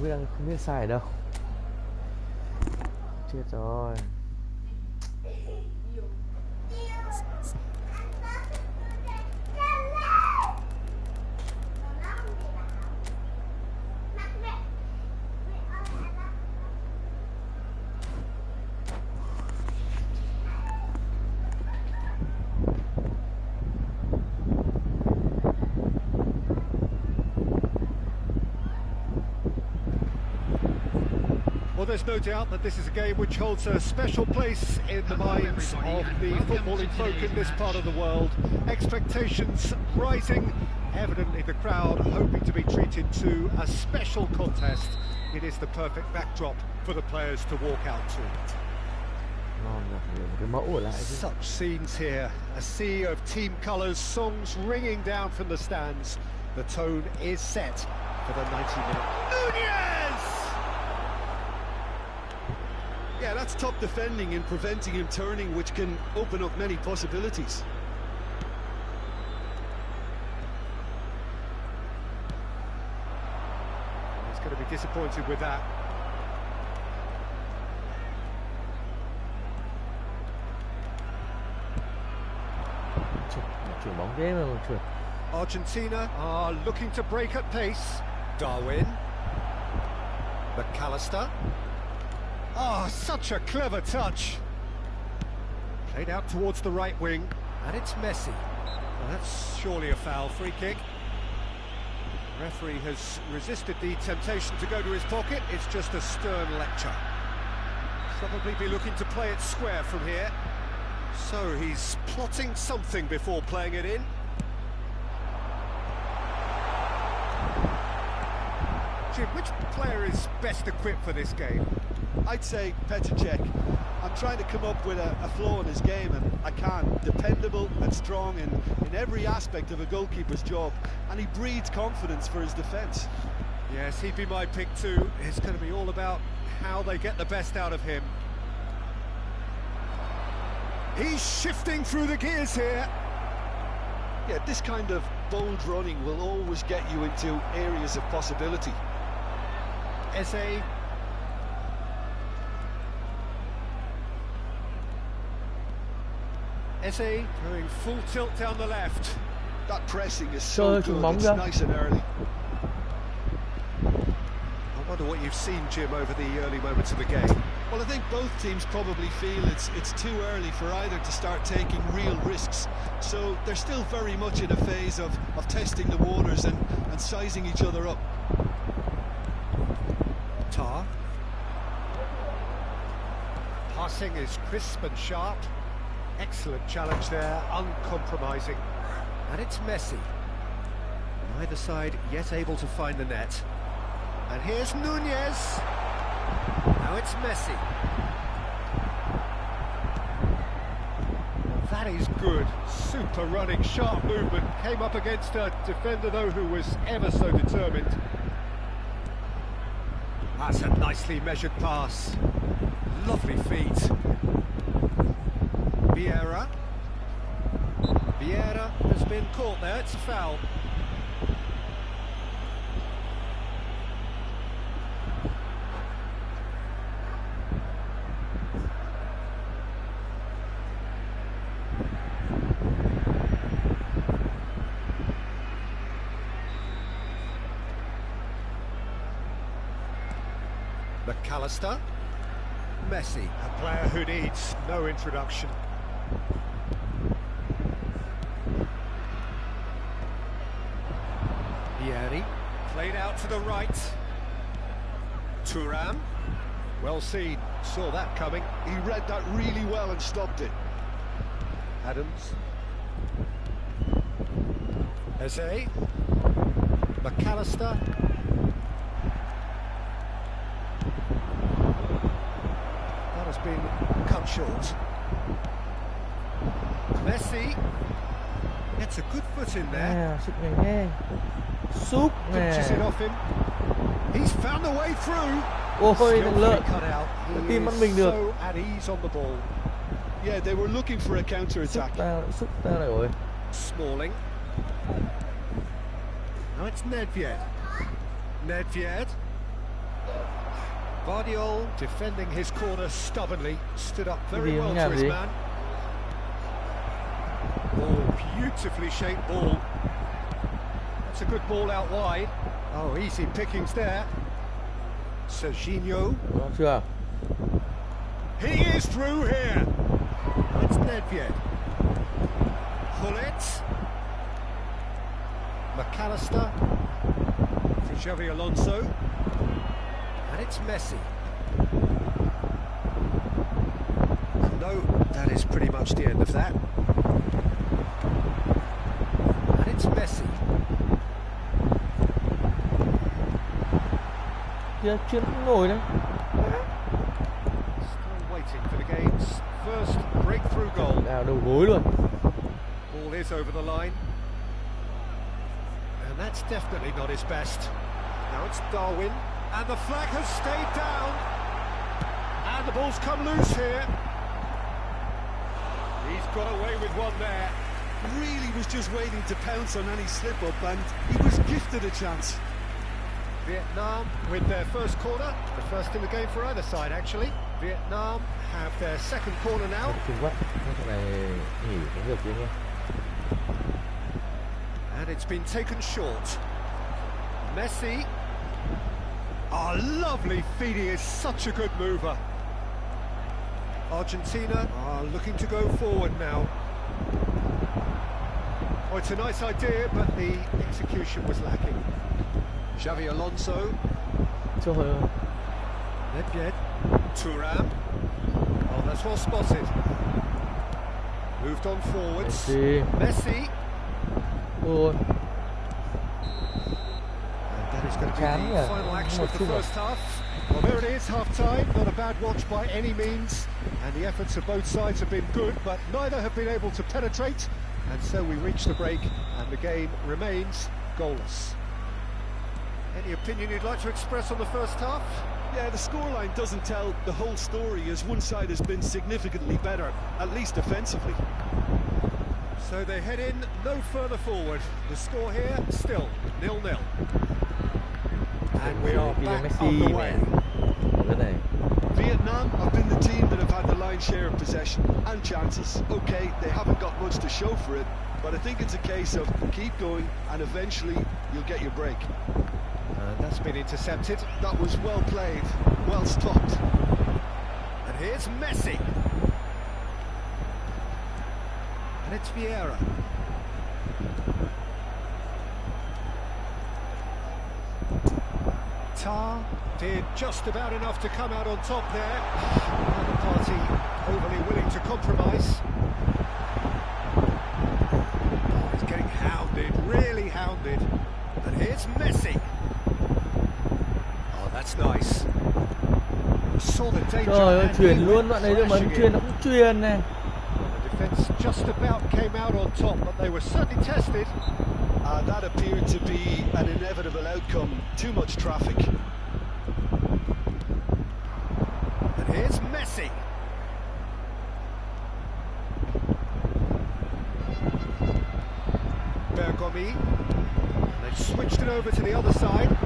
Không biết sai ở đâu. Chết rồi. Well, there's no doubt that this is a game which holds a special place in the minds of the footballing folk in this part of the world. Expectations rising, evidently the crowd hoping to be treated to a special contest. It is the perfect backdrop for the players to walk out to. Such scenes here, a sea of team colours, songs ringing down from the stands. The tone is set for the 90-minute. Nunez! Yeah, that's top defending and preventing him turning, which can open up many possibilities. He's going to be disappointed with that. Argentina are looking to break at pace. Darwin. McAllister. Oh, such a clever touch. Played out towards the right wing, and it's Messi. Well, that's surely a foul. Free kick. The referee has resisted the temptation to go to his pocket. It's just a stern lecture. Probably be looking to play it square from here. So he's plotting something before playing it in. Jim, which player is best equipped for this game? I'd say Petr Cech. I'm trying to come up with a flaw in his game, and I can't. Dependable and strong in every aspect of a goalkeeper's job, and he breeds confidence for his defence. Yes, he'd be my pick too. It's going to be all about how they get the best out of him. He's shifting through the gears here. Yeah, this kind of bold running will always get you into areas of possibility. Eze. Eze going full tilt down the left. That pressing is so good, it's nice and early. I wonder what you've seen, Jim, over the early moments of the game. Well, I think both teams probably feel it's too early for either to start taking real risks. So they're still very much in a phase of testing the waters and sizing each other up. Tar. Passing is crisp and sharp. Excellent challenge there, uncompromising. And it's Messi. Neither side yet able to find the net. And here's Nunez. Now it's Messi. Well, that is good. Super running, sharp movement. Came up against a defender, though, who was ever so determined. That's a nicely measured pass. Lovely feet. Vieira. Vieira has been caught there, it's a foul. McAllister. Messi, a player who needs no introduction. Vieri, played out to the right. Thuram, well seen, saw that coming. He read that really well and stopped it. Adams. Eze. McAllister. That has been cut short. Messi gets a good foot in there. Pinches it off him. He's found a way through. Skillfully cut out. He is so at ease on the ball. Yeah, they were looking for a counter-attack. Smalling. Now it's Nedved. Nedved. Guardiola defending his corner stubbornly, stood up very well to his man. Oh, beautifully shaped ball. That's a good ball out wide. Oh, easy pickings there. Serginho. Đúng chưa? He is through here. It's Nedved. Hullet. McAllister. For Xavi Alonso. And it's Messi. No, that is pretty much the end of that. And it's Messi. Chưa chưa nổi đấy. Still waiting for the game's first breakthrough goal. Nào đầu gối luôn. Ball is over the line. And that's definitely not his best. Now it's Darwin. And the flag has stayed down. And the ball's come loose here. He's got away with one there. Really was just waiting to pounce on any slip-up, and he was gifted a chance. Vietnam with their first corner. The first in the game for either side, actually. Vietnam have their second corner now. Trung Quốc. Cái này nghỉ cũng được chứ nhé. And it's been taken short. Messi. Oh, lovely feed. He is such a good mover. Argentina are looking to go forward now. Oh, it's a nice idea, but the execution was lacking. Xavi Alonso. Cho hơi. Nedved. Thuram. Oh, that's well spotted. Moved on forwards. Messi. Ôi. And that is going to be the final action of the first half. Well, there it is, half-time. Not a bad watch by any means. And the efforts of both sides have been good, but neither have been able to penetrate. And so we reach the break, and the game remains goalless. Any opinion you'd like to express on the first half? Yeah, the scoreline doesn't tell the whole story, as one side has been significantly better, at least offensively. So they head in no further forward. The score here, still 0-0. And we are back underway. Vietnam have been the team that have had the lion's share of possession and chances. OK, they haven't got much to show for it, but I think it's a case of keep going and eventually you'll get your break. And that's been intercepted. That was well played, well stopped. And here's Messi. And it's Vieira. Tar did just about enough to come out on top there. Neither party overly willing to compromise. Oh, he's getting hounded, really hounded. And here's Messi. Oh, that's nice. Saw the danger. Trời ơi, chuyển luôn đoạn đấy, mà chuyển nó cũng truyền này. The defence just about came out on top, but they were certainly tested. That appeared to be an inevitable outcome. Too much traffic. And here's Messi. Bergomi. They've switched it over to the other side.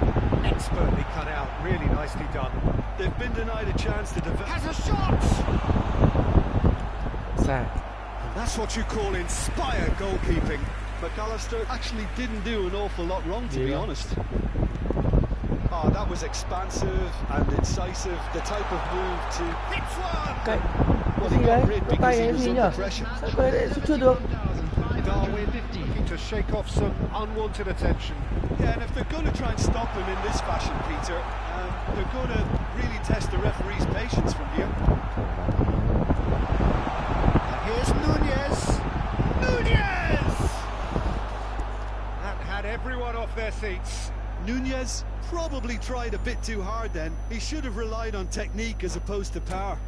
Expertly cut out, really nicely done. They've been denied a chance to develop. Has a shot! Sai. And that's what you call inspired goalkeeping. McAllister actually didn't do an awful lot wrong, to be honest. Oh, that was expansive and incisive, the type of move to... Hits one! Cái Well, gì he đấy? got rid Cái because tay he ấy was gì nhỉ? under pressure. Sao cái đấy chưa được? Darwin looking to shake off some unwanted attention. Yeah, and if they're going to try and stop him in this fashion, Peter, they're going to really test the referee's patience from here. And here's Nunez. Nunez! That had everyone off their seats. Nunez probably tried a bit too hard then. He should have relied on technique as opposed to power.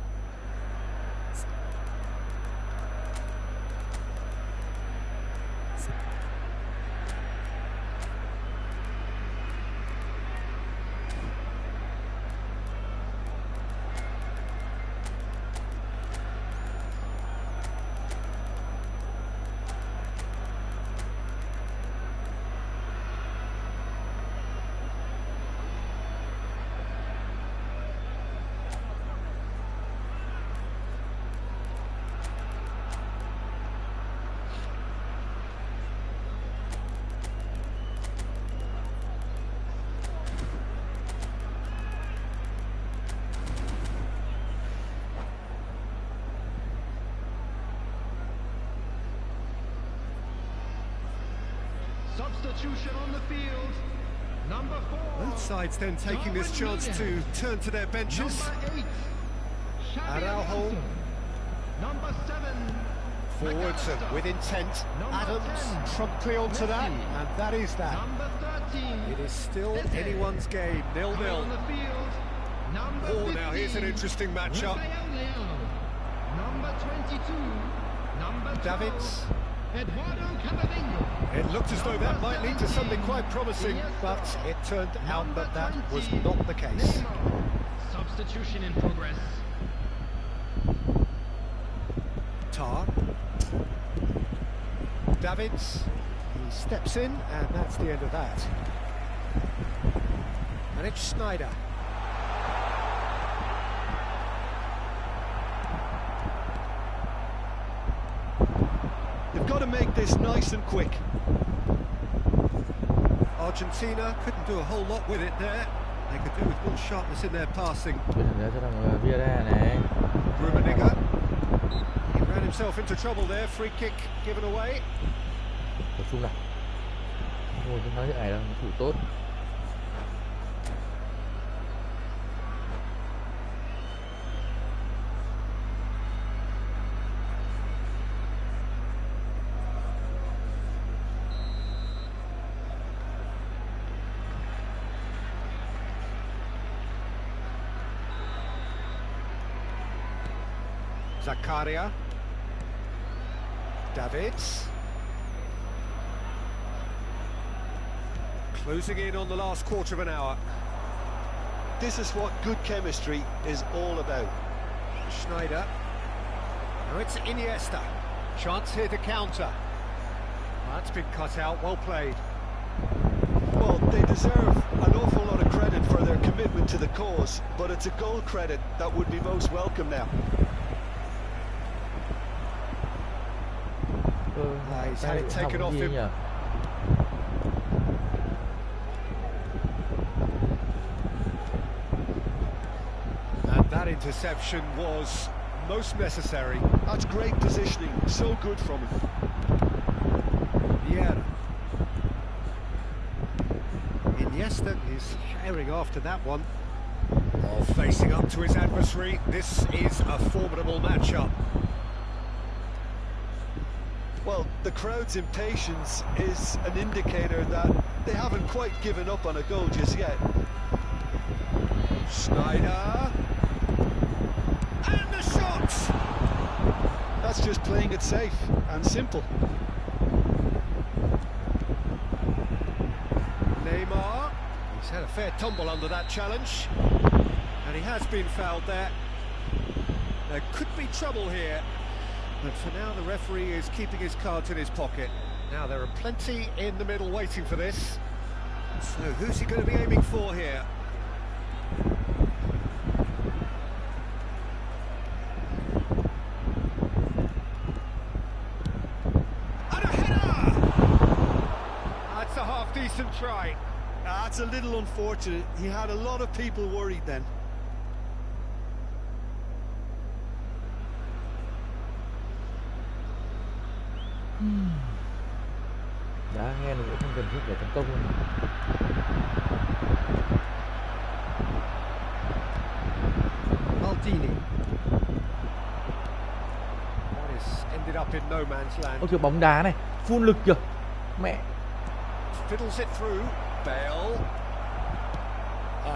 Substitution on the field. Number 4. Both sides then taking this chance to turn to their benches. Number 8. Araujo. Number 7. Forwards and with intent. Number Adams 10. promptly onto that, Messi. and that is that. Number 13. It is still Messi. anyone's game, 0-0. On the field. Number Oh, 15. now here's an interesting matchup. Number 22. Number 12. Davids. Eduardo Camavinga. It looked as though that might lead to something quite promising, but it turned out that that was not the case. Neymar. Substitution in progress. Tar. Davids. He steps in, and that's the end of that. And it's Schneider. They've got to make this nice and quick. Argentina couldn't do a whole lot with it there. They could do with more sharpness in their passing. Rummenigge. He ran himself into trouble there. Free kick given away. Tập trung nào. Ngồi trên thắng trận này là một thủ tốt. Zakaria. Davids. Closing in on the last quarter of an hour. This is what good chemistry is all about. Schneider. Now it's Iniesta. Chance here to counter. That's been cut out, well played. Well, they deserve an awful lot of credit for their commitment to the cause, but it's a goal credit that would be most welcome now. He's had it taken off him. And that interception was most necessary. That's great positioning, so good from him. Vieira. Iniesta is sharing after that one. While facing up to his adversary, this is a formidable matchup. Well, the crowd's impatience is an indicator that they haven't quite given up on a goal just yet. Schneider. And the shot! That's just playing it safe and simple. Neymar. He's had a fair tumble under that challenge. And he has been fouled there. There could be trouble here. But for now, the referee is keeping his cards in his pocket. Now, there are plenty in the middle waiting for this. So, who's he going to be aiming for here? And a header! That's a half-decent try. That's a little unfortunate. He had a lot of people worried then. Đã nghe là cũng không cần thiết để tấn công luôn. Maldini. That is ended up in no man's land. Ôi kìa, bóng đá này, phun lực kìa. Mẹ. Fiddles it through. Bale.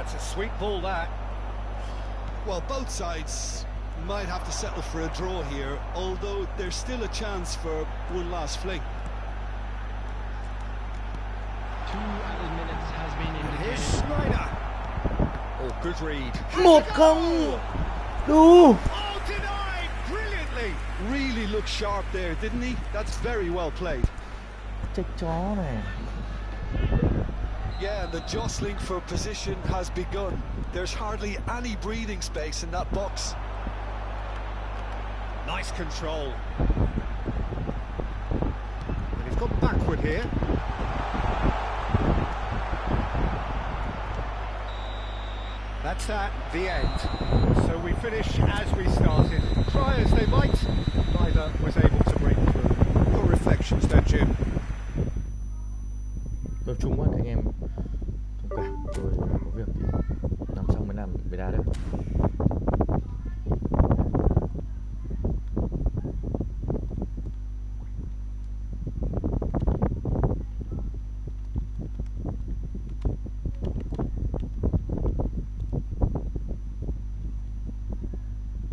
It's a sweet ball, that. Well, both sides might have to settle for a draw here, although there's still a chance for one last fling. 2 added minutes has been Here's indicated. Schneider. Oh, good read. 1-0. Đu. Oh, denied brilliantly. Really looked sharp there, didn't he? That's very well played. Chết chó này. Yeah, the jostling for position has begun. There's hardly any breathing space in that box. Nice control. And he's gone backward here. That's that, the end. So we finish as we started. Try as they might, neither was able to break through. Your reflections then, Jim? tập trung quá để anh em thông cảm, tôi có việc thì làm xong mới làm về đá đấy.